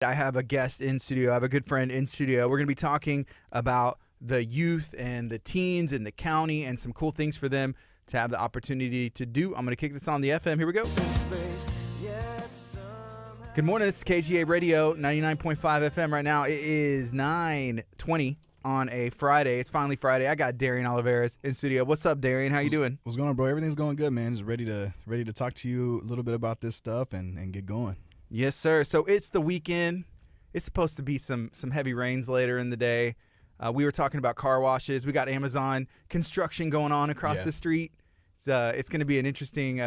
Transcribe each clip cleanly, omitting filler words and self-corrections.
I have a guest in studio. I have a good friend in studio. We're going to be talking about the youth and the teens in the county and some cool things for them to have the opportunity to do. I'm going to kick this on the FM. Here we go. Good morning. This is KHEA Radio, 99.5 FM right now. It is 9:20 on a Friday. It's finally Friday. I got Darian Olivares in studio. What's up, Darian? How you doing? What's going on, bro? Everything's going good, man. Just ready to talk to you a little bit about this stuff and get going. Yes, sir. So it's the weekend. It's supposed to be some heavy rains later in the day. We were talking about car washes. We got Amazon construction going on across the street. It's going to be an interesting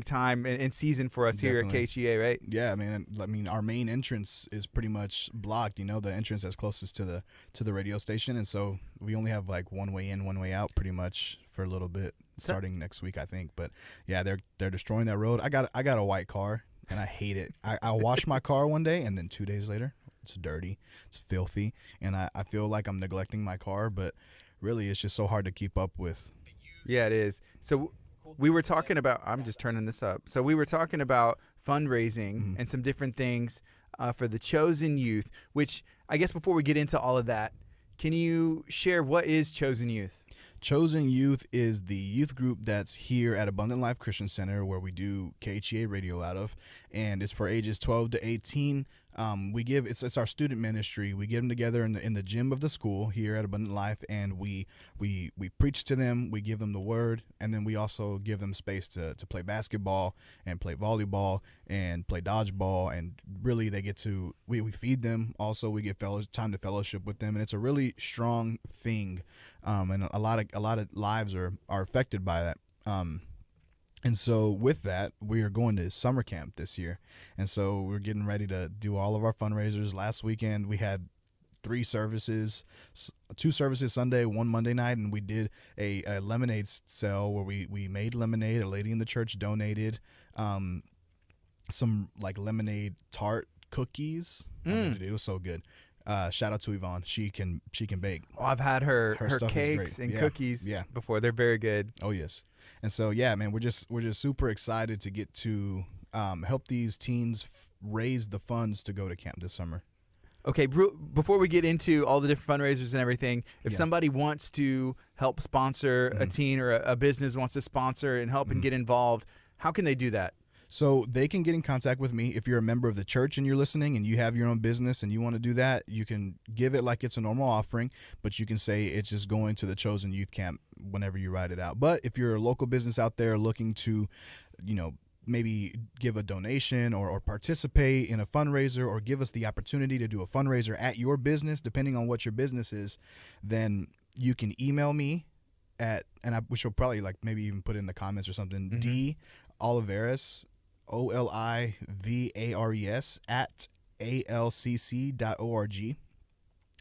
time and season for us here at KHEA, right? Yeah, I mean, our main entrance is pretty much blocked. You know, the entrance that's closest to the radio station, and so we only have like one way in, one way out, pretty much for a little bit, starting next week, I think. But yeah, they're destroying that road. I got a white car. And I hate it. I washed my car one day, and then 2 days later, it's dirty, it's filthy, and I feel like I'm neglecting my car, but really it's just so hard to keep up with. Yeah, it is. So we were talking about, I'm just turning this up. So we were talking about fundraising and some different things for the Chosen Youth, which I guess before we get into all of that, can you share what is Chosen Youth? Chosen Youth is the youth group that's here at Abundant Life Christian Center, where we do KHEA Radio out of, and it's for ages 12 to 18. It's our student ministry. We get them together in the gym of the school here at Abundant Life, and we preach to them. We give them the word, and then we also give them space to play basketball and play volleyball and play dodgeball, and really they get to we feed them. Also, we get time to fellowship with them, and it's a really strong thing, and a lot of lives are affected by that. And so with that, we are going to summer camp this year. And so we're getting ready to do all of our fundraisers. Last weekend, we had 3 services, 2 services Sunday, 1 Monday night, and we did a lemonade sale where we made lemonade. A lady in the church donated some like lemonade tart cookies. It was so good. Shout out to Yvonne. She can bake. Oh, I've had her cakes and cookies before. They're very good. Oh yes. And so yeah, man, we're just super excited to get to help these teens raise the funds to go to camp this summer. Okay, before we get into all the different fundraisers and everything, if somebody wants to help sponsor a teen or a business wants to sponsor and help and get involved, how can they do that? So they can get in contact with me. If you're a member of the church and you're listening and you have your own business and you want to do that, you can give it like it's a normal offering, but you can say it's just going to the Chosen Youth Camp whenever you write it out. But if you're a local business out there looking to, maybe give a donation or participate in a fundraiser or give us the opportunity to do a fundraiser at your business, depending on what your business is, then you can email me which will probably like maybe even put in the comments or something, D Olivares, Olivares at alcc.org,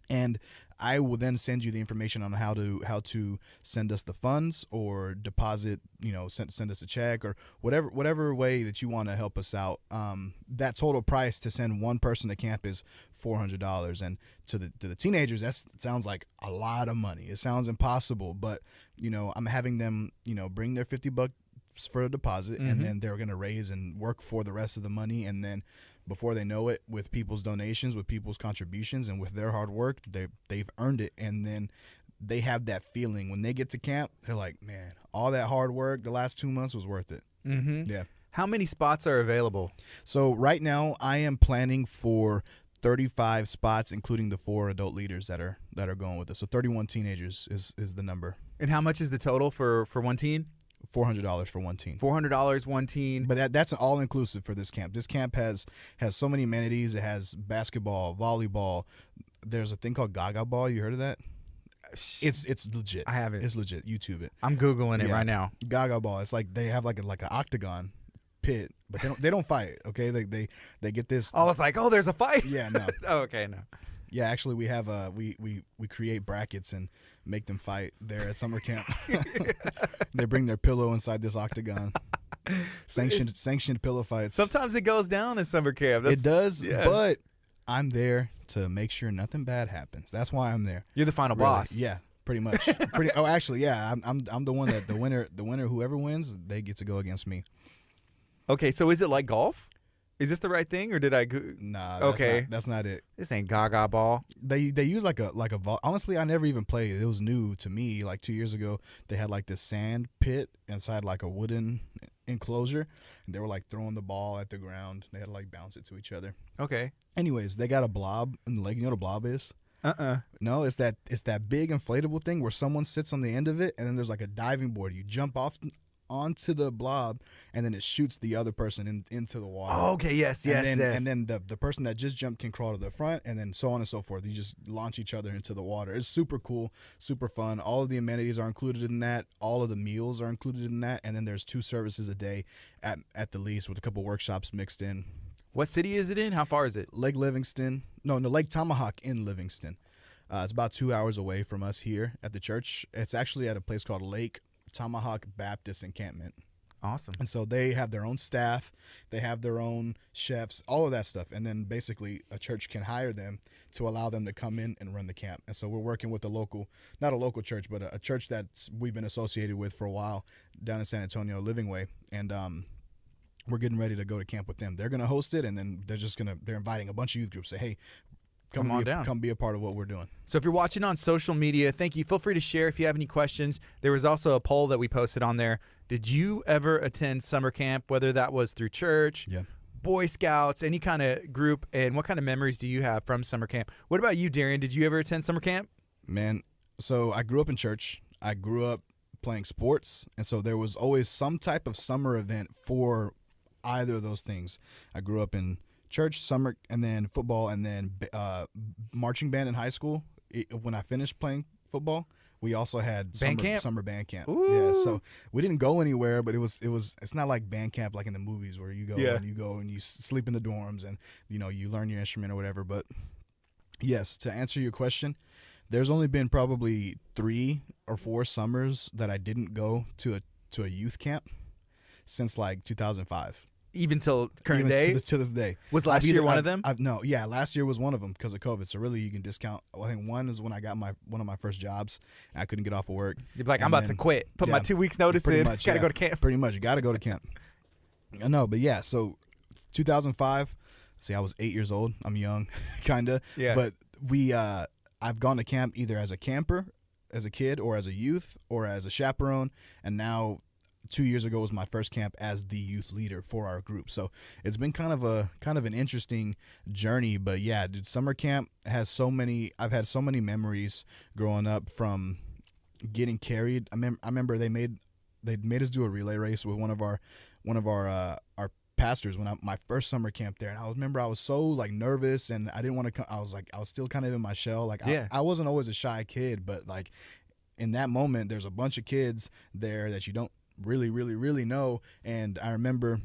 and I will then send you the information on how to send us the funds or deposit, send us a check or whatever way that you want to help us out. That total price to send one person to camp is $400, and to the teenagers that sounds like a lot of money. It sounds impossible, but I'm having them bring their $50 for a deposit, and then they're going to raise and work for the rest of the money, and then before they know it, with people's donations, with people's contributions, and with their hard work, they've earned it, and then they have that feeling when they get to camp. They're like, man, all that hard work the last 2 months was worth it. Yeah. How many spots are available? So right now I am planning for 35 spots, including the 4 adult leaders that are going with us. So 31 teenagers is the number. And how much is the total for one teen? $400 for one teen. $400 one teen. But that's an all-inclusive for this camp. This camp has so many amenities. It has basketball, volleyball. There's a thing called Gaga Ball. You heard of that? It's legit. I haven't. It's legit. YouTube it. I'm Googling it right now. Gaga Ball. It's like they have like an octagon pit, but they don't fight. Okay, they get this. Oh, it's like, there's a fight. Yeah, no. Oh, okay, no. Yeah, actually, we have we create brackets and make them fight there at summer camp. They bring their pillow inside this octagon. Sanctioned pillow fights. Sometimes it goes down in summer camp. It does, but I'm there to make sure nothing bad happens. That's why I'm there. You're the final boss. Yeah, pretty much. Actually, yeah, I'm the one that the winner, whoever wins, they get to go against me. Okay, so is it like golf? Is this the right thing, or did I go? Nah, Okay. that's not it. This ain't Gaga ball. They use like a honestly, I never even played it. It was new to me. Like 2 years ago, they had like this sand pit inside like a wooden enclosure, and they were like throwing the ball at the ground. They had to like bounce it to each other. Okay. Anyways, they got a blob in the lake. You know what a blob is? No, it's that big inflatable thing where someone sits on the end of it, and then there's like a diving board. You jump off onto the blob, and then it shoots the other person into the water. Oh, okay, yes. And then the person that just jumped can crawl to the front, and then so on and so forth. You just launch each other into the water. It's super cool, super fun. All of the amenities are included in that. All of the meals are included in that. And then there's 2 services a day at the least, with a couple workshops mixed in. What city is it in? How far is it? Lake Livingston. No, Lake Tomahawk in Livingston. It's about 2 hours away from us here at the church. It's actually at a place called Lake Tomahawk Baptist Encampment. Awesome. And so they have their own staff, they have their own chefs, all of that stuff. And then basically a church can hire them to allow them to come in and run the camp. And so we're working with not a local church, but a church that we've been associated with for a while down in San Antonio, Living Way. And we're getting ready to go to camp with them. They're going to host it, and then they're inviting a bunch of youth groups. Say, hey, come on down. Come be a part of what we're doing. So if you're watching on social media, thank you. Feel free to share if you have any questions. There was also a poll that we posted on there. Did you ever attend summer camp, whether that was through church, Boy Scouts, any kind of group, and what kind of memories do you have from summer camp? What about you, Darian? Did you ever attend summer camp? Man, so I grew up in church. I grew up playing sports, and so there was always some type of summer event for either of those things. I grew up in church, summer, and then football, and then marching band in high school. When I finished playing football, we also had summer band camp. Ooh. Yeah, so we didn't go anywhere, but it's not like band camp like in the movies where you go and you sleep in the dorms and you learn your instrument or whatever. But yes, to answer your question, there's only been probably 3 or 4 summers that I didn't go to a youth camp since like 2005. Even till current day? To this day. Was last year one of them? Last year was one of them because of COVID. So really you can discount. I think one is when I got one of my first jobs. And I couldn't get off of work. You're like, I'm about to quit. Put my 2 weeks notice in. Got to go to camp. Pretty much. Got to go to camp. No, but yeah. So 2005, see, I was 8 years old. I'm young, kind of. Yeah. But I've gone to camp either as a camper, as a kid, or as a youth, or as a chaperone. And now 2 years ago was my first camp as the youth leader for our group. So it's been kind of an interesting journey. But yeah, dude, summer camp has I've had so many memories growing up from getting carried. I remember they made us do a relay race with one of our pastors when my first summer camp there, and I remember I was so like nervous and I didn't want to come. I was still kind of in my shell. Like I wasn't always a shy kid, but like in that moment, there's a bunch of kids there that you don't really know. And I remember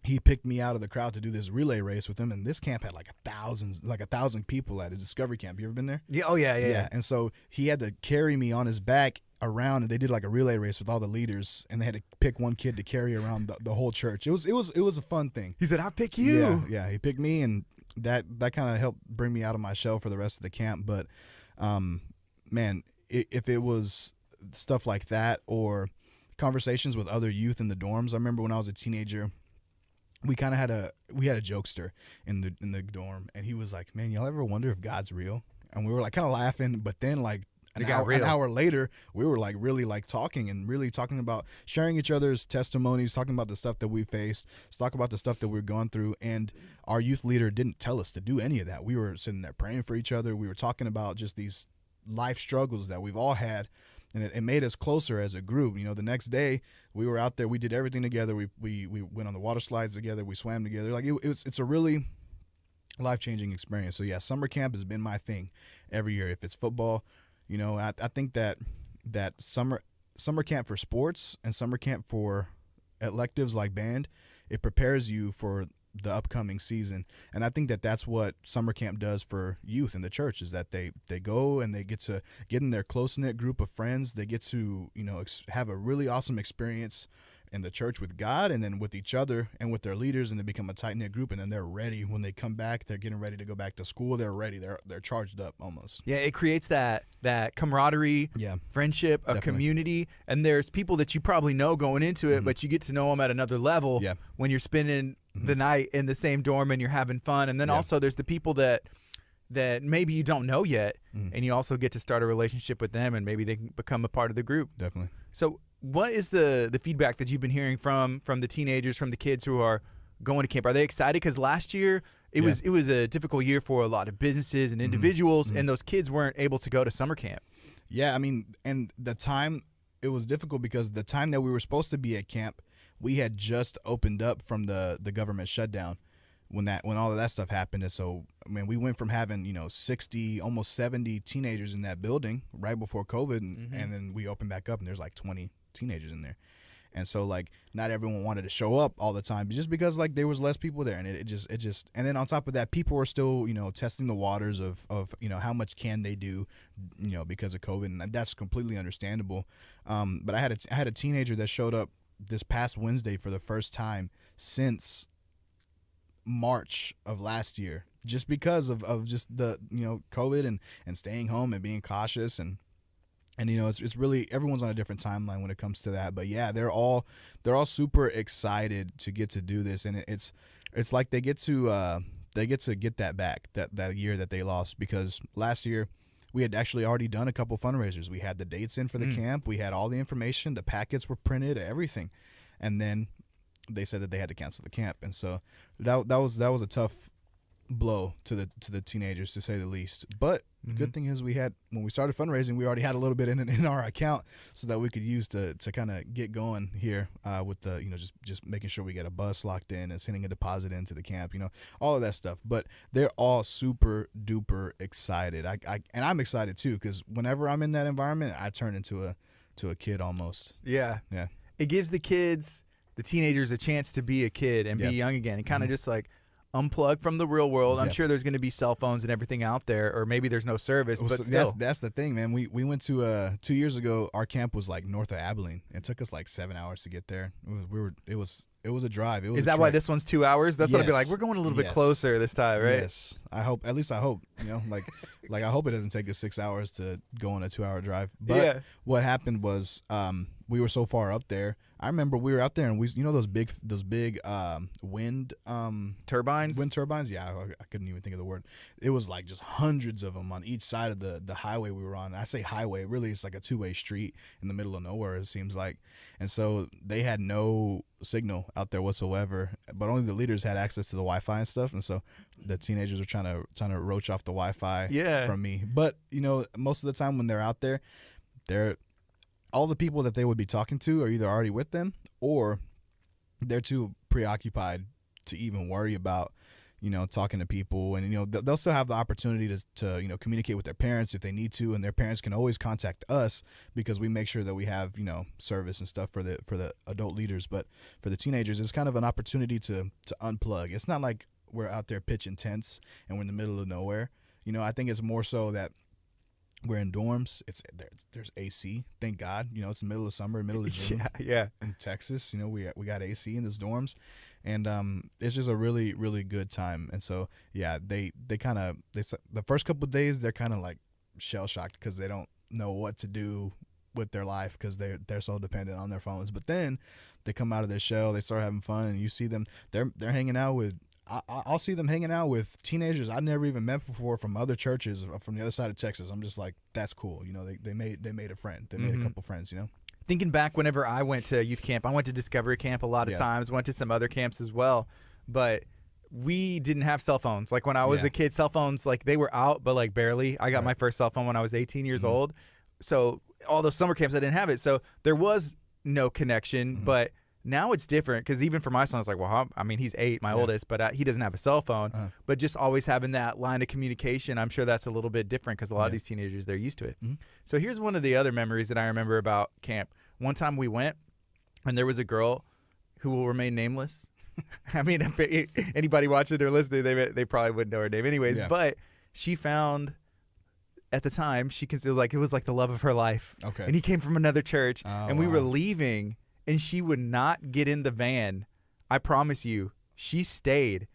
he picked me out of the crowd to do this relay race with him, and this camp had like 1,000 people at a discovery camp. You ever been there? Yeah. Oh yeah. And so he had to carry me on his back around, and they did like a relay race with all the leaders, and they had to pick one kid to carry around the whole church. It was a fun thing. He said, "I'll pick you." Yeah. He picked me, and that kind of helped bring me out of my shell for the rest of the camp. But man, if it was stuff like that or conversations with other youth in the dorms. I remember when I was a teenager, we kind of had a jokester in the dorm, and he was like, "Man, y'all ever wonder if God's real?" And we were like kind of laughing, but then like an hour later, we were like really like talking about sharing each other's testimonies, talking about the stuff that we faced, talk about the stuff that we're going through. And our youth leader didn't tell us to do any of that. We were sitting there praying for each other. We were talking about just these life struggles that we've all had. And it made us closer as a group. The next day we were out there. We did everything together. We went on the water slides together. We swam together. Like it's a really life-changing experience. So yeah, summer camp has been my thing every year. If it's football, I think that summer camp for sports and summer camp for electives like band, it prepares you for the upcoming season. And I think that's what summer camp does for youth in the church, is that they go and they get to get in their close-knit group of friends. They get to have a really awesome experience the church with God, and then with each other and with their leaders, and they become a tight knit group. And then they're ready when they come back. They're getting ready to go back to school. They're ready. They're charged up almost. Yeah, it creates that camaraderie, friendship, a community, and there's people that you probably know going into it, but you get to know them at another level when you're spending the night in the same dorm and you're having fun. And then also there's the people that maybe you don't know yet, and you also get to start a relationship with them, and maybe they can become a part of the group. Definitely. So what is the feedback that you've been hearing from the teenagers, from the kids who are going to camp? Are they excited? Because last year it was a difficult year for a lot of businesses and individuals, and those kids weren't able to go to summer camp. Yeah, I mean, and the time, it was difficult because the time that we were supposed to be at camp, we had just opened up from the government shutdown when all of that stuff happened. And so, I mean, we went from having 60, almost 70 teenagers in that building right before COVID, and then we opened back up, and there's like 20 teenagers in there. And so, like, not everyone wanted to show up all the time, just because, like, there was less people there, and it just and then on top of that, people were still testing the waters of how much can they do because of COVID, and that's completely understandable. But I had a teenager that showed up this past Wednesday for the first time since March of last year, just because of just the COVID and staying home and being cautious, and it's really, everyone's on a different timeline when it comes to that. But yeah, they're all super excited to get to do this, and it's like they get to get that back, that year that they lost, because last year we had actually already done a couple fundraisers. We had the dates in for the camp, we had all the information, the packets were printed, everything, and then they said that they had to cancel the camp. And so that was a tough blow to the teenagers, to say the least. But the good thing is, when we started fundraising, we already had a little bit in our account, so that we could use to kind of get going here with the just making sure we get a bus locked in and sending a deposit into the camp, all of that stuff. But they're all super duper excited. And I'm excited too, because whenever I'm in that environment, I turn into a kid almost. Yeah. It gives the teenagers a chance to be a kid and be young again, and kind of just like unplug from the real world. I'm sure there's going to be cell phones and everything out there, or maybe there's no service, but still. That's the thing, man. We went to 2 years ago. Our camp was like north of Abilene. It took us like 7 hours to get there. It was a drive. Is that why this one's 2 hours? That's what I'd be like. We're going a little bit closer this time, right? Yes. I hope. At least I hope. Like I hope it doesn't take us 6 hours to go on a 2 hour drive. But what happened was, we were so far up there. I remember we were out there, and those big wind turbines. Wind turbines. Yeah, I couldn't even think of the word. It was like just hundreds of them on each side of the highway we were on. I say highway, really it's like a two-way street in the middle of nowhere, it seems like. And so they had no signal out there whatsoever, but only the leaders had access to the Wi-Fi and stuff. And so the teenagers were trying to roach off the Wi-Fi from me. But most of the time when they're out there, all the people that they would be talking to are either already with them, or they're too preoccupied to even worry about talking to people. And they'll still have the opportunity to communicate with their parents if they need to, and their parents can always contact us, because we make sure that we have service and stuff for the adult leaders. But for the teenagers, it's kind of an opportunity to unplug. It's not like we're out there pitching tents and we're in the middle of nowhere. I think it's more so that we're in dorms. There's AC. Thank God. It's the middle of summer, middle of June. Yeah. In Texas, we got AC in this dorms, and it's just a really, really good time. And so the first couple of days they're kind of like shell shocked, because they don't know what to do with their life, because they're so dependent on their phones. But then they come out of their shell, they start having fun, and you see them. They're hanging out with. I'll see them hanging out with teenagers I never even met before from other churches from the other side of Texas. I'm just like, that's cool. They made a friend. They made a couple friends. Thinking back, whenever I went to youth camp, I went to Discovery Camp a lot of times. Went to some other camps as well, but we didn't have cell phones. Like when I was a kid, cell phones, like they were out, but like barely. I got my first cell phone when I was 18 years old. So all those summer camps, I didn't have it. So there was no connection, but now it's different, because even for my son, it's like, well, I mean, he's 8, my oldest, but he doesn't have a cell phone. But just always having that line of communication, I'm sure that's a little bit different, because a lot of these teenagers, they're used to it. So here's one of the other memories that I remember about camp. One time we went, and there was a girl who will remain nameless. I mean, if anybody watching or listening, they probably wouldn't know her name anyways. But she found, at the time, it was like the love of her life. Okay. And he came from another church, and we were leaving. and she would not get in the van. I promise you, she stayed.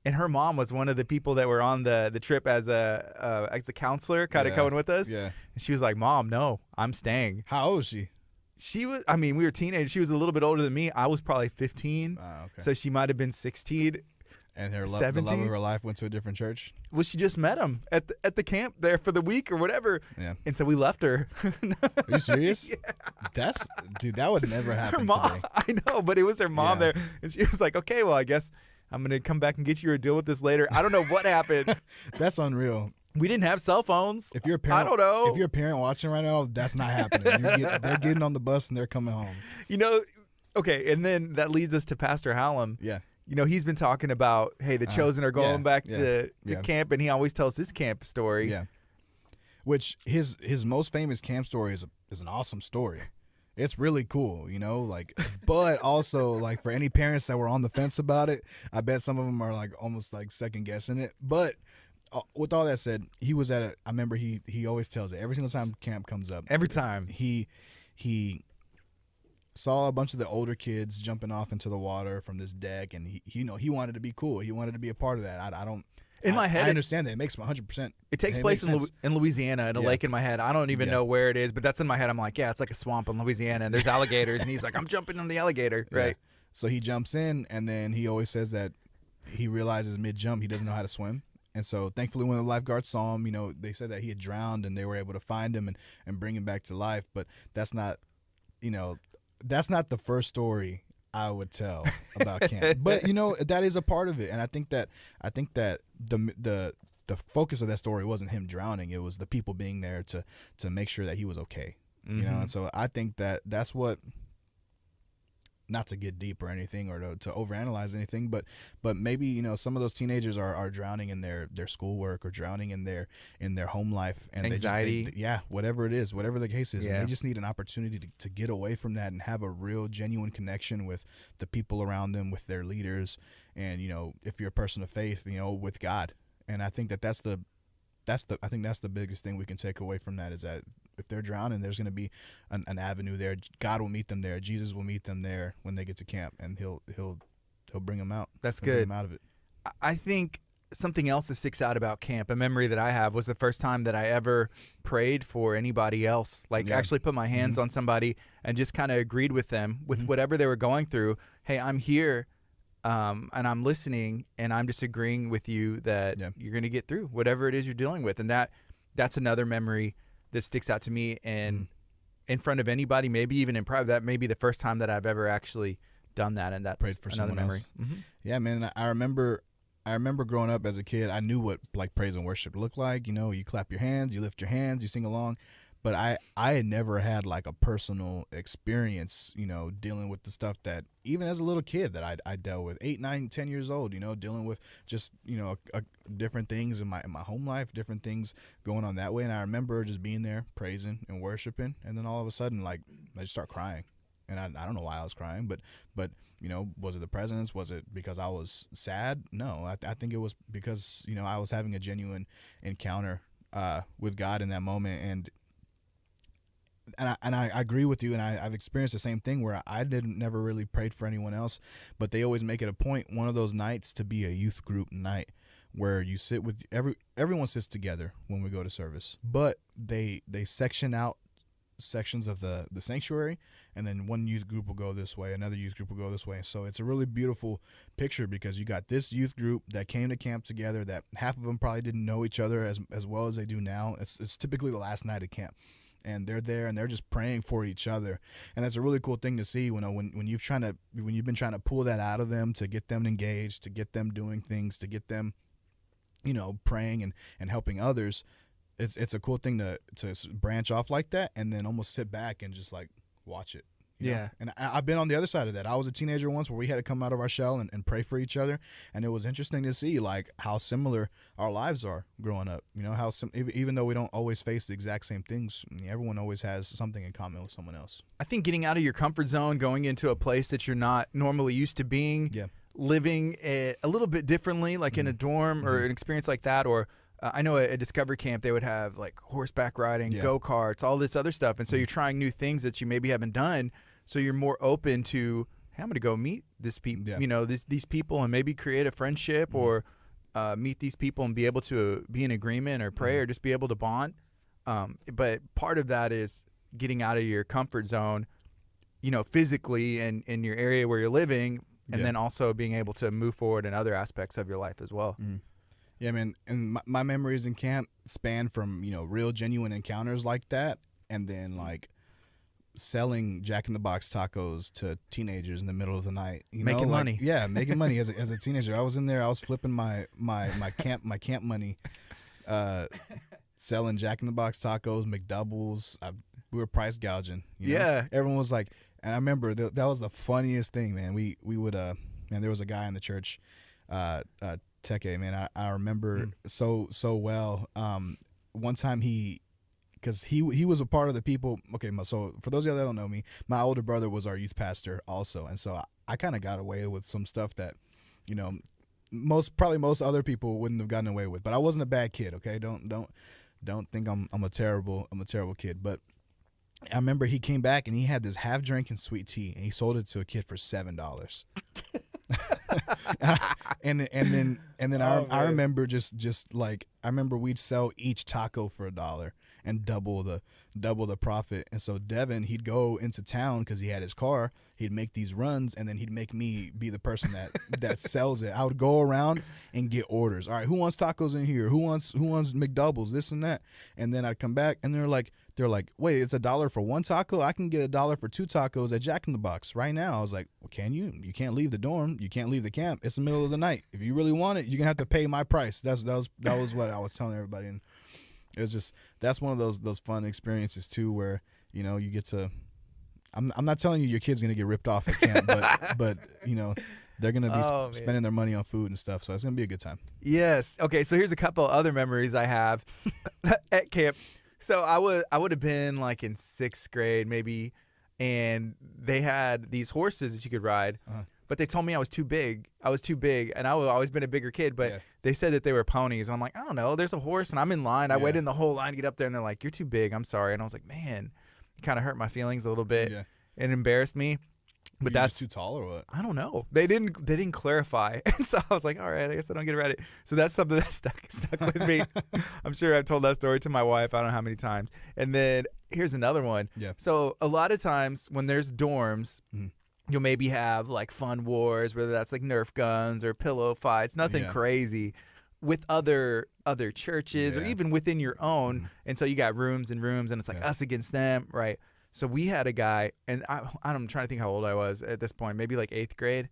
And her mom was one of the people that were on the trip as a counselor, kind of coming with us. Yeah. And she was like, "Mom, no, I'm staying." How old is she? She was, I mean, we were teenagers. She was a little bit older than me. I was probably 15. Okay. So she might have been 16. And the love 17? of her life went to a different church? Well, she just met him at the camp there for the week or whatever. Yeah. And so we left her. Are you serious? Yeah. Dude, that would never happen Her mom, today. I know, but it was her mom there. And she was like, "Okay, well, I guess I'm going to come back and get you or deal with this later." I don't know what happened. That's unreal. We didn't have cell phones. If you're a parent, I don't know. If you're a parent watching right now, that's not happening. They're getting on the bus and they're coming home. You know, okay, and then that leads us to Pastor Hallam. Yeah. You know, he's been talking about, hey, the chosen are going back to camp, and he always tells his camp story. Yeah. Which his most famous camp story is an awesome story. It's really cool, you know, like, but also like for any parents that were on the fence about it, I bet some of them are like almost like second guessing it. But with all that said, he was at I remember he always tells it every single time camp comes up. Every time. He saw a bunch of the older kids jumping off into the water from this deck, and he wanted to be cool. He wanted to be a part of that. I understand that. It makes 100%. It takes place in Louisiana at a lake in my head. I don't even know where it is, but that's in my head. I'm like, yeah, it's like a swamp in Louisiana, and there's alligators, and he's like, I'm jumping on the alligator, right? Yeah. So he jumps in, and then he always says that he realizes mid-jump he doesn't know how to swim. And so thankfully when the lifeguards saw him, you know, they said that he had drowned, and they were able to find him and bring him back to life. But that's not, you know, that's not the first story I would tell about camp. But you know, that is a part of it, and I think that the focus of that story wasn't him drowning. It was the people being there to make sure that he was okay. Mm-hmm. You know, and so I think that's what, not to get deep or anything or to overanalyze anything, but maybe, you know, some of those teenagers are drowning in their schoolwork or drowning in their home life and anxiety. Whatever it is, whatever the case is. Yeah. And they just need an opportunity to get away from that and have a real genuine connection with the people around them, with their leaders, and, you know, if you're a person of faith, you know, with God. And I think that's the biggest thing we can take away from that, is that if they're drowning, there's going to be an avenue there. God will meet them there. Jesus will meet them there when they get to camp, and he'll bring them out. That's good. Bring them out of it. I think something else that sticks out about camp, a memory that I have, was the first time that I ever prayed for anybody else, like actually put my hands on somebody and just kind of agreed with them with whatever they were going through. Hey, I'm here. And I'm listening, and I'm just agreeing with you that you're going to get through whatever it is you're dealing with. And that's another memory that sticks out to me, and in front of anybody, maybe even in private. That may be the first time that I've ever actually done that, and that's prayed for another memory. Mm-hmm. Yeah, man. I remember growing up as a kid, I knew what like praise and worship looked like. You know, you clap your hands, you lift your hands, you sing along. But I had never had like a personal experience, you know, dealing with the stuff that even as a little kid that I dealt with, 8, 9, 10 years old, you know, dealing with just, you know, different things in my home life, different things going on that way. And I remember just being there praising and worshiping. And then all of a sudden, like, I just start crying. And I don't know why I was crying, but you know, was it the presence? Was it because I was sad? No, I think it was because, you know, I was having a genuine encounter with God in that moment. And I agree with you, and I've experienced the same thing where I never really prayed for anyone else, but they always make it a point, one of those nights, to be a youth group night where you sit with everyone sits together when we go to service, but they section out sections of the sanctuary, and then one youth group will go this way, another youth group will go this way. So it's a really beautiful picture, because you got this youth group that came to camp together, that half of them probably didn't know each other as well as they do now. It's typically the last night of camp. And they're there, and they're just praying for each other, and it's a really cool thing to see. When you've been trying to pull that out of them, to get them engaged, to get them doing things, to get them, you know, praying and helping others. It's a cool thing to branch off like that, and then almost sit back and just like watch it. You know? And I've been on the other side of that. I was a teenager once where we had to come out of our shell and pray for each other. And it was interesting to see like how similar our lives are growing up. You know, how even though we don't always face the exact same things, everyone always has something in common with someone else. I think getting out of your comfort zone, going into a place that you're not normally used to being, living a little bit differently, like in a dorm or an experience like that, or I know at Discovery Camp they would have like horseback riding, go-karts, all this other stuff. And so you're trying new things that you maybe haven't done. So you're more open to, hey, I'm going to go meet these people and maybe create a friendship or meet these people and be able to be in agreement or pray or just be able to bond. But part of that is getting out of your comfort zone, physically and in your area where you're living, and then also being able to move forward in other aspects of your life as well. Yeah, man. And my memories in camp span from, real genuine encounters like that, and then like selling Jack in the Box tacos to teenagers in the middle of the night. Making money. Yeah, making money as a teenager. I was in there. I was flipping my camp money, selling Jack in the Box tacos, McDoubles. We were price gouging. Yeah. Everyone was like, and I remember that was the funniest thing, man. We would man, there was a guy in the church, Teke, man. I remember so well. One time because he was a part of the people. Okay, so for those of you that don't know me, my older brother was our youth pastor also, and so I kind of got away with some stuff that, most other people wouldn't have gotten away with. But I wasn't a bad kid. Okay, don't think I'm a terrible kid. But I remember he came back and he had this half drinking sweet tea and he sold it to a kid for $7. and then I remember just like I remember we'd sell each taco for $1 and double the profit. And so Devin, he'd go into town because he had his car. He'd make these runs, and then he'd make me be the person that sells it. I would go around and get orders. All right, who wants tacos in here? Who wants McDoubles? This and that. And then I'd come back, and they're like, wait, it's $1 for one taco? I can get $1 for 2 tacos at Jack in the Box right now. I was like, well, can you? You can't leave the dorm. You can't leave the camp. It's the middle of the night. If you really want it, you're gonna have to pay my price. That was what I was telling everybody, and it was just that's one of those fun experiences too, where you get to. I'm not telling you your kid's gonna get ripped off at camp, but they're gonna be spending their money on food and stuff, so it's gonna be a good time. Yes. Okay. So here's a couple other memories I have at camp. So I would have been like in 6th grade maybe, and they had these horses that you could ride, but they told me I was too big. And I've always been a bigger kid, but they said that they were ponies. And I'm like, I don't know. There's a horse, and I'm in line. I waited in the whole line to get up there, and they're like, you're too big. I'm sorry. And I was like, man, it kind of hurt my feelings a little bit. Yeah. It embarrassed me. But that's too tall or what? I don't know. They didn't clarify, and so I was like, all right, I guess I don't get around it. So that's something that stuck with me. I'm sure I've told that story to my wife. I don't know how many times. And then here's another one. Yeah. So a lot of times when there's dorms, you'll maybe have like fun wars, whether that's like Nerf guns or pillow fights. Nothing crazy with other churches or even within your own. And so you got rooms and rooms, and it's like us against them, right? So we had a guy, and I'm trying to think how old I was at this point, maybe like 8th grade.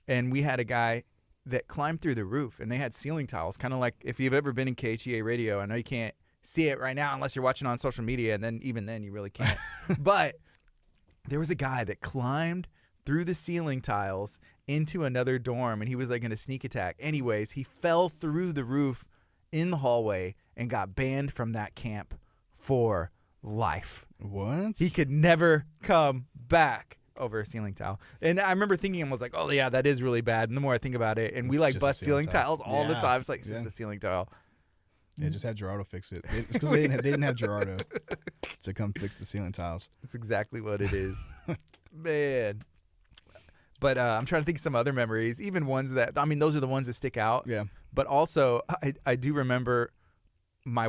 And we had a guy that climbed through the roof, and they had ceiling tiles, kind of like if you've ever been in KHEA Radio. I know you can't see it right now unless you're watching on social media, and then even then you really can't. But there was a guy that climbed through the ceiling tiles into another dorm, and he was like in a sneak attack. Anyways, he fell through the roof in the hallway and got banned from that camp for life. What? He could never come back over a ceiling tile. And I remember thinking, I was like, oh yeah, that is really bad. And the more I think about it, and we like bust ceiling tiles all the time. It's like it's just a ceiling tile. Yeah, just had Gerardo fix it. It's because they didn't have Gerardo to come fix the ceiling tiles. That's exactly what it is. Man. But I'm trying to think of some other memories, even ones that, those are the ones that stick out. Yeah. But also, I do remember my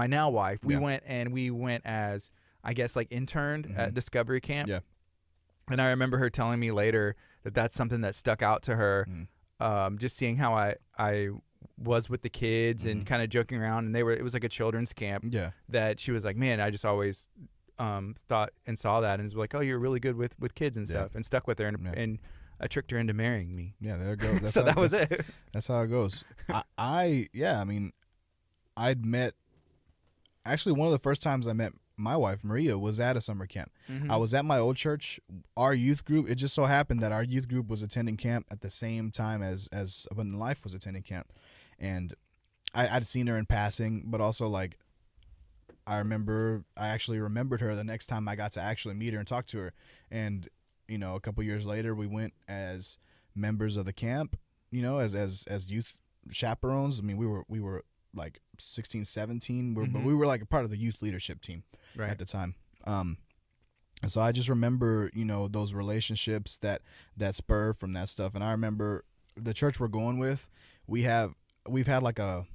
now wife, we went as, I guess, like interned at Discovery Camp. Yeah. And I remember her telling me later that that's something that stuck out to her, just seeing how I was with the kids and kind of joking around. And it was like a children's camp that she was like, man, I just always thought and saw that and was like, oh, you're really good with kids and stuff, and stuck with her and I tricked her into marrying me. Yeah, there it goes. That's so that was it. That's how it goes. I'd met, actually one of the first times I met my wife, Maria, was at a summer camp. I was at my old church. Our youth group, it just so happened that our youth group was attending camp at the same time as Abundant Life was attending camp. And I'd seen her in passing, but also like I actually remembered her the next time I got to actually meet her and talk to her. And, a couple years later, we went as members of the camp, as youth chaperones. We were like 16, 17, but we were like a part of the youth leadership team at the time. And so I just remember, those relationships that spur from that stuff. And I remember the church we're going with, we've had like a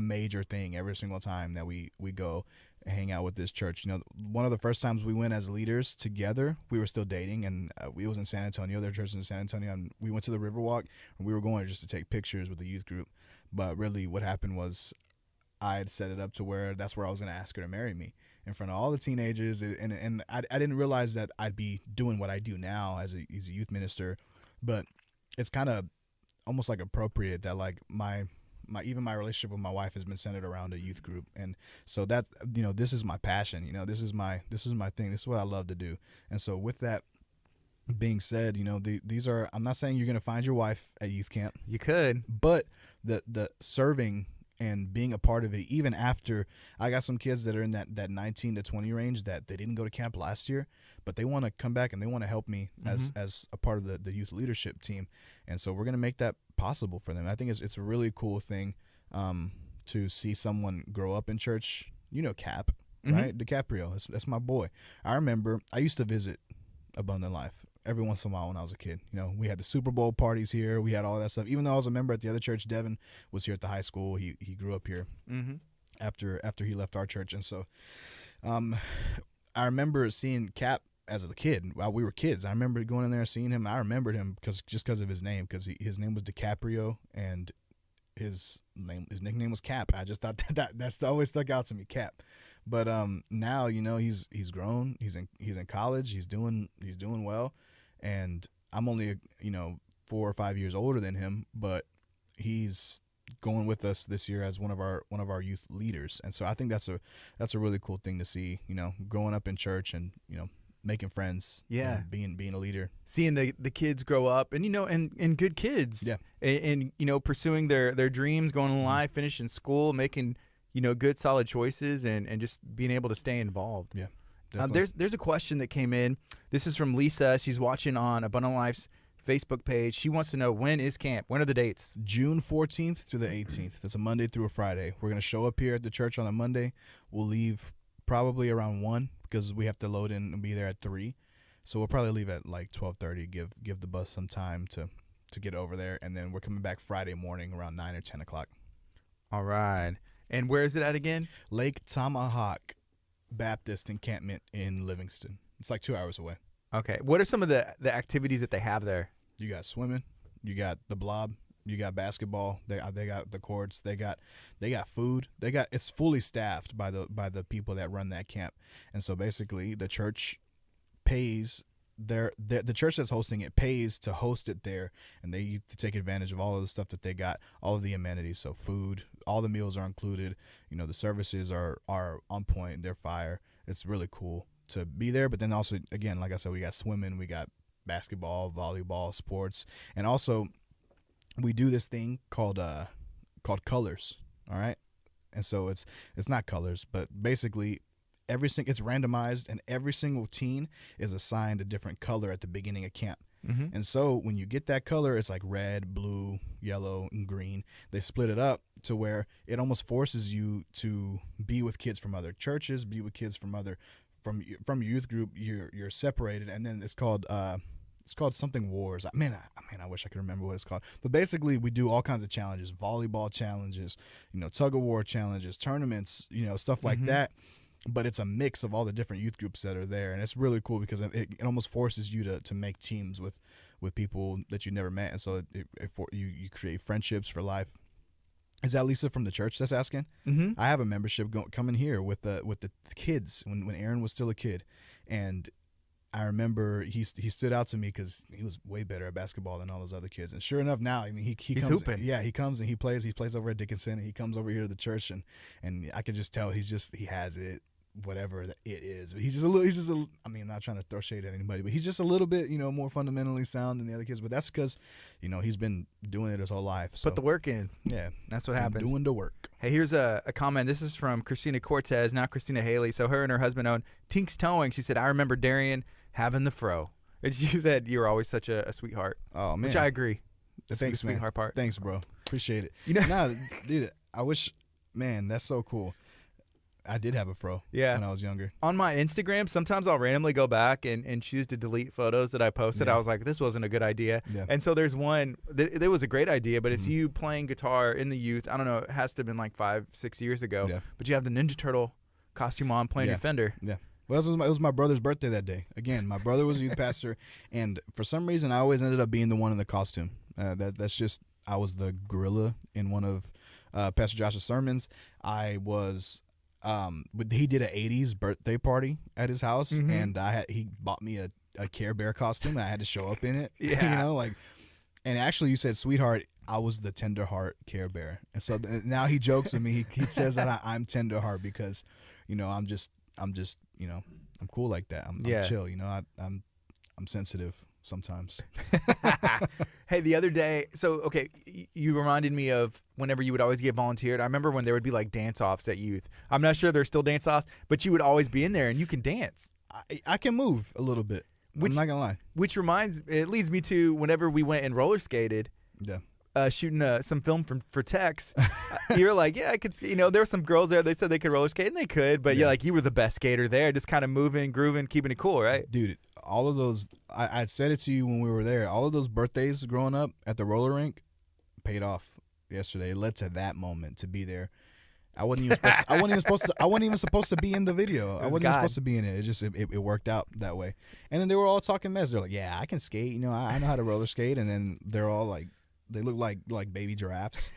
major thing every single time that we go hang out with this church. One of the first times we went as leaders together, we were still dating, and we was in San Antonio. Their church was in San Antonio, and we went to the Riverwalk, and we were going just to take pictures with the youth group. But really what happened was I had set it up to where that's where I was going to ask her to marry me in front of all the teenagers. And I didn't realize that I'd be doing what I do now as a youth minister, but it's kind of almost like appropriate that like my relationship with my wife has been centered around a youth group. And so that, this is my passion, this is my thing. This is what I love to do. And so with that being said, these are, I'm not saying you're going to find your wife at youth camp. You could, but the serving and being a part of it, even after, I got some kids that are in that 19 to 20 range that they didn't go to camp last year, but they want to come back and they want to help me as a part of the youth leadership team. And so we're going to make that possible for them. I think it's a really cool thing to see someone grow up in church. Cap, right? DiCaprio, that's my boy. I remember I used to visit Abundant Life every once in a while when I was a kid. We had the Super Bowl parties here. We had all that stuff. Even though I was a member at the other church, Devin was here at the high school. He grew up here after he left our church. And so I remember seeing Cap as a kid while we were kids. I remember going in there and seeing him. I remembered him because of his name, because his name was DiCaprio and his nickname was Cap. I just thought that's always stuck out to me, Cap. But now he's grown. He's in college. He's doing well, and I'm only 4 or 5 years older than him, but he's going with us this year as one of our youth leaders. And so I think that's a really cool thing to see. Growing up in church and making friends. Yeah, being a leader, seeing the kids grow up, and and good kids. Yeah, and pursuing their dreams, going in life, finishing school, making good solid choices, and just being able to stay involved. Yeah. There's a question that came in. This is from Lisa. She's watching on Abundant Life's Facebook page. She wants to know, when is camp? When are the dates? June 14th through the 18th. That's a Monday through a Friday. We're going to show up here at the church on a Monday. We'll leave probably around 1 because we have to load in and be there at 3. So we'll probably leave at like 12:30, give the bus some time to get over there. And then we're coming back Friday morning around 9 or 10 o'clock. All right. And where is it at again? Lake Tomahawk Baptist Encampment in Livingston. It's like 2 hours away. Okay. What are some of the activities that they have there? You got swimming. You got the blob. You got basketball. They got the courts. They got food. It's fully staffed by the people that run that camp. And so basically the church pays the church that's hosting it pays to host it there, and they take advantage of all of the stuff that they got, all of the amenities. So food, all the meals are included. The services are on point. They're fire. It's really cool to be there. But then also, again, like I said, we got swimming, we got basketball, volleyball, sports, and also we do this thing called colors. All right, and so it's not colors, but basically it's randomized, and every single teen is assigned a different color at the beginning of camp. And so when you get that color, it's like red, blue, yellow, and green. They split it up to where it almost forces you to be with kids from other churches, be with kids from your youth group. You're separated, and then it's called something wars. I wish I could remember what it's called. But basically, we do all kinds of challenges: volleyball challenges, tug of war challenges, tournaments, stuff like that. But it's a mix of all the different youth groups that are there, and it's really cool because it almost forces you to make teams with people that you never met, and so you create friendships for life. Is that Lisa from the church that's asking? I have a membership coming here with the kids when Aaron was still a kid, and I remember he stood out to me because he was way better at basketball than all those other kids. And sure enough, now he's comes, hooping. Yeah, he comes and he plays. He plays over at Dickinson, and he comes over here to the church, and I can just tell he has it. Whatever it is, he's just a little. I'm not trying to throw shade at anybody, but he's just a little bit, more fundamentally sound than the other kids. But that's because, he's been doing it his whole life. So. Put the work in. Yeah, that's what happens. Doing the work. Hey, here's a comment. This is from Christina Cortez, now Christina Haley. So her and her husband own Tink's Towing. She said, "I remember Darian having the fro." And she said, "You were always such a sweetheart." Oh man, which I agree. Thanks, man. Sweetheart part. Thanks, bro. Appreciate it. Nah, dude, I wish, man, that's so cool. I did have a fro Yeah. when I was younger. On my Instagram, sometimes I'll randomly go back and choose to delete photos that I posted. Yeah. I was like, this wasn't a good idea. Yeah. And so there's one that was a great idea, but it's you playing guitar in the youth. I don't know. It has to have been like 5-6 years ago. Yeah. But you have the Ninja Turtle costume on playing your Fender. Yeah. Well, it was my brother's birthday that day. Again, my brother was a youth pastor, and for some reason, I always ended up being the one in the costume. That's just, I was the gorilla in one of Pastor Josh's sermons. I was, he did an 80s birthday party at his house, and he bought me a Care Bear costume, and I had to show up in it. Yeah. You know, like, and actually, you said, sweetheart, I was the tender heart Care Bear. And so now he jokes with me. He says that I'm tender heart because, you know, I'm just, you know, I'm cool like that. I'm chill. You know, I'm sensitive sometimes. Hey, the other day, so, okay, you reminded me of whenever you would always get volunteered. I remember when there would be like dance-offs at youth. I'm not sure there's still dance-offs, but you would always be in there and you can dance. I can move a little bit. I'm not gonna lie. Which it leads me to whenever we went and roller skated. Yeah. Shooting some film for Tex, you were like, yeah, I could. You know, there were some girls there. They said they could roller skate, and they could. But like, you were the best skater there, just kind of moving, grooving, keeping it cool, right? Dude, all of those. I said it to you when we were there. All of those birthdays growing up at the roller rink paid off yesterday. It led to that moment to be there. I wasn't even supposed to be in the video. I wasn't even supposed to be in it. It just it worked out that way. And then they were all talking mess. They're like, yeah, I can skate. You know, I know how to roller skate. And then they're all like. They look like baby giraffes.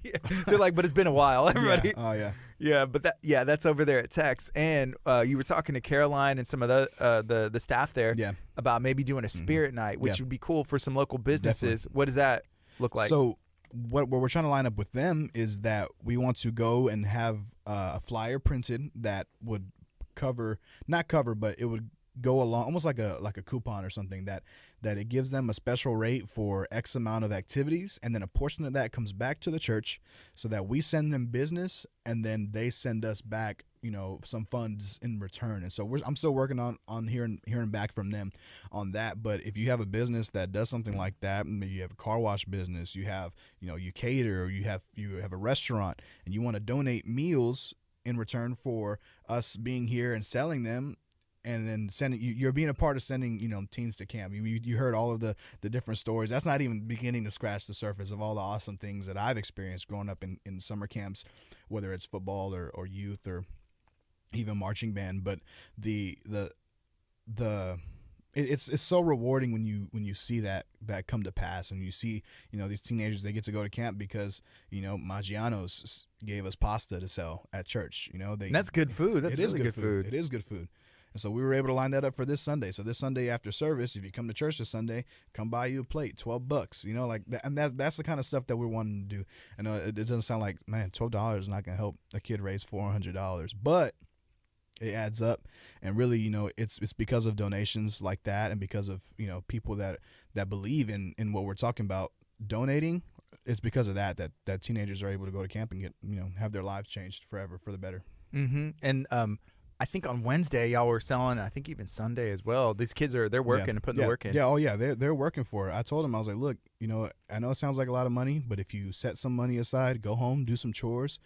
Yeah. They're like, but it's been a while, everybody. Yeah. Oh yeah. Yeah, but that's over there at Tex. And you were talking to Caroline and some of the staff there about maybe doing a spirit night, which would be cool for some local businesses. Definitely. What does that look like? So what we're trying to line up with them is that we want to go and have a flyer printed that would but it would go along almost like a coupon or something that it gives them a special rate for X amount of activities, and then a portion of that comes back to the church so that we send them business and then they send us back, you know, some funds in return. And so I'm still working on hearing back from them on that. But if you have a business that does something like that, maybe you have a car wash business, you have, you know, you cater, or you have a restaurant and you want to donate meals in return for us being here and selling them, and then you're being a part of sending, you know, teens to camp. You heard all of the different stories. That's not even beginning to scratch the surface of all the awesome things that I've experienced growing up in summer camps, whether it's football or youth or even marching band. But it's so rewarding when you see that come to pass, and you see, you know, these teenagers, they get to go to camp because, you know, Maggiano's gave us pasta to sell at church. You know, and that's good food. That's really good food. It is good food. And so we were able to line that up for this Sunday. So this Sunday after service, if you come to church this Sunday, come buy you a plate, $12. You know, like that, and that's the kind of stuff that we're wanting to do. I know it doesn't sound like, man, $12 is not going to help a kid raise $400, but it adds up. And really, you know, it's because of donations like that, and because of, you know, people that believe in what we're talking about donating. It's because of that teenagers are able to go to camp and get, you know, have their lives changed forever for the better. Mm-hmm. And I think on Wednesday y'all were selling, I think even Sunday as well. These kids they're working and putting the work in. Yeah, oh yeah, they're working for it. I told them, I was like, look, you know, I know it sounds like a lot of money, but if you set some money aside, go home, do some chores,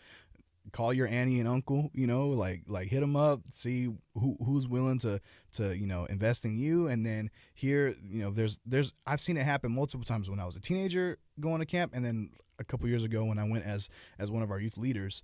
call your auntie and uncle, you know, like hit them up, see who's willing to you know, invest in you. And then here, you know, there's I've seen it happen multiple times when I was a teenager going to camp, and then a couple years ago when I went as one of our youth leaders,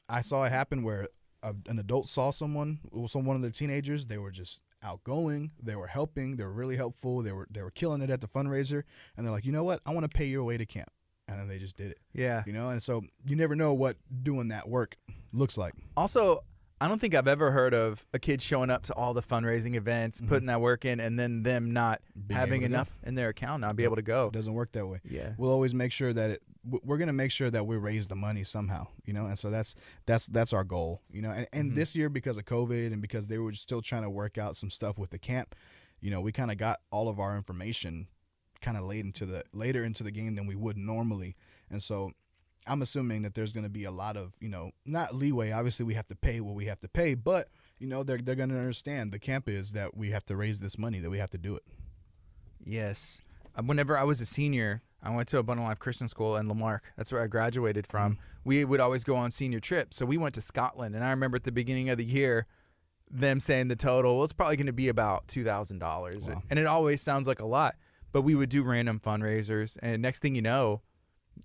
I saw it happen where an adult saw one of the teenagers. They were just outgoing. They were helping. They were really helpful. They were killing it at the fundraiser. And they're like, you know what? I want to pay your way to camp. And then they just did it. Yeah. You know, and so you never know what doing that work looks like. Also, I don't think I've ever heard of a kid showing up to all the fundraising events, putting that work in, and then them not having enough in their account, not be able to go. It doesn't work that way. Yeah. We'll always make sure that we're going to make sure that we raise the money somehow, you know, and so that's our goal, you know, and this year, because of COVID and because they were still trying to work out some stuff with the camp, you know, we kind of got all of our information kind of later into the game than we would normally. And so I'm assuming that there's going to be a lot of, you know, not leeway. Obviously we have to pay what we have to pay, but you know, they're going to understand the camp is that we have to raise this money, that we have to do it. Yes. Whenever I was a senior, I went to Abundant Life Christian School in Lamarck. That's where I graduated from. We would always go on senior trips. So we went to Scotland. And I remember at the beginning of the year, them saying the total, well, it's probably going to be about $2,000. Wow. And it always sounds like a lot. But we would do random fundraisers. And next thing you know,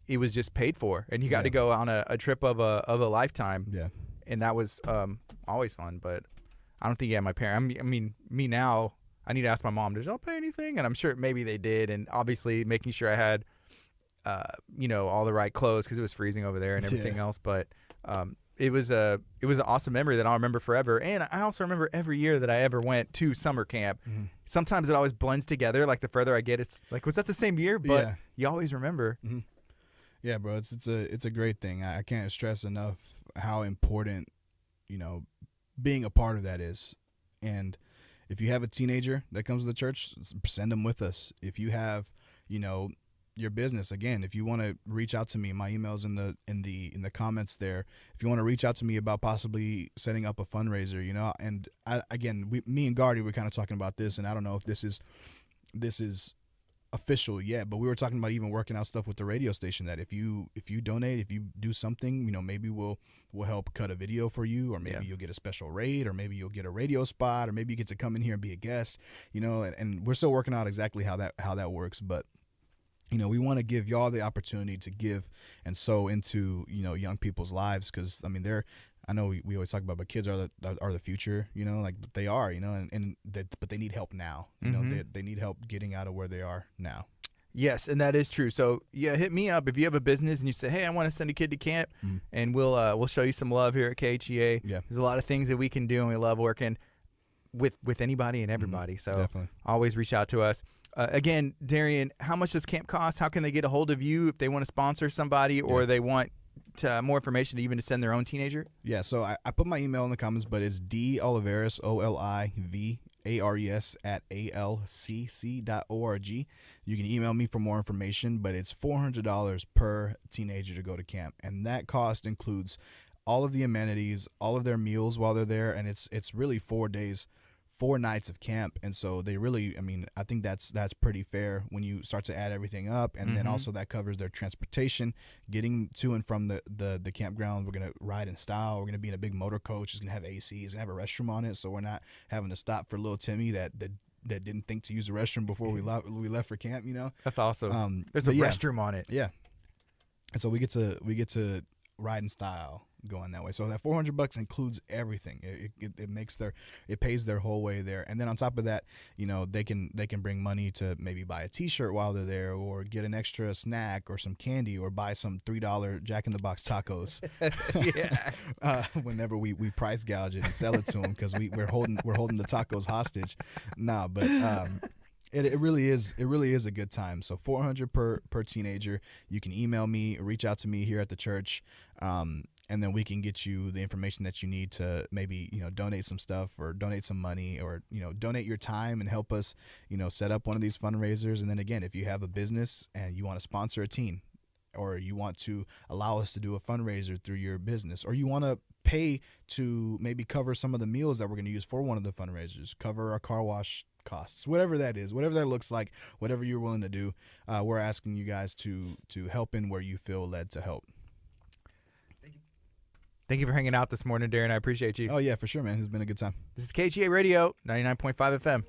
it was just paid for. And you got to go on a trip of a lifetime. Yeah. And that was always fun. But I don't think, my parents, I mean, me now, I need to ask my mom, did y'all pay anything? And I'm sure maybe they did. And obviously making sure I had, all the right clothes because it was freezing over there and everything else. But it was an awesome memory that I'll remember forever. And I also remember every year that I ever went to summer camp. Mm-hmm. Sometimes it always blends together. Like the further I get, it's like, was that the same year? But you always remember. Mm-hmm. Yeah, bro, it's a great thing. I can't stress enough how important, being a part of that is. And if you have a teenager that comes to the church, send them with us. If you have, your business, again, if you want to reach out to me, my email's in the comments there. If you want to reach out to me about possibly setting up a fundraiser, and me and Gardy were kind of talking about this, and I don't know if this is official yet, but we were talking about even working out stuff with the radio station, that if you donate, if you do something, maybe we'll help cut a video for you, or maybe you'll get a special rate, or maybe you'll get a radio spot, or maybe you get to come in here and be a guest, and we're still working out exactly how that works. But we want to give y'all the opportunity to give and sow into young people's lives, because I know we always talk about, but kids are the future, but they are, but they need help now. They need help getting out of where they are now. Yes, and that is true. So hit me up if you have a business and you say, hey, I want to send a kid to camp, and we'll show you some love here at KHEA. Yeah. There's a lot of things that we can do, and we love working with anybody and everybody. So definitely. Always reach out to us. Again, Darian, how much does camp cost? How can they get a hold of you if they want to sponsor somebody, or they want more information, even to send their own teenager? Yeah, so I put my email in the comments, but it's Olivares, Olivares @alcc.org. You can email me for more information, but it's $400 per teenager to go to camp, and that cost includes all of the amenities, all of their meals while they're there, and it's really 4 days, 4 nights of camp. And so they really, I think that's pretty fair when you start to add everything up. And then also that covers their transportation, getting to and from the campground. We're going to ride in style. We're going to be in a big motor coach. It's going to have AC. It's going to have a restroom on it. So we're not having to stop for little Timmy that didn't think to use the restroom before we left for camp, That's awesome. There's a restroom on it. Yeah. And so we get to ride in style going that way. So that $400 includes everything. It pays their whole way there. And then on top of that, they can bring money to maybe buy a t-shirt while they're there, or get an extra snack or some candy, or buy some $3 Jack in the Box tacos. Whenever we price gouge it and sell it to them, because we're holding the tacos hostage. But it really is a good time. So $400 per teenager. You can email me, reach out to me here at the church, and then we can get you the information that you need to maybe donate some stuff, or donate some money, or donate your time and help us set up one of these fundraisers. And then again, if you have a business and you want to sponsor a teen, or you want to allow us to do a fundraiser through your business, or you want to pay to maybe cover some of the meals that we're going to use for one of the fundraisers, cover our car wash costs, whatever that is, whatever that looks like, whatever you're willing to do, we're asking you guys to help in where you feel led to help. Thank you for hanging out this morning, Darren. I appreciate you. Oh, yeah, for sure, man. It's been a good time. This is KHEA Radio, 99.5 FM.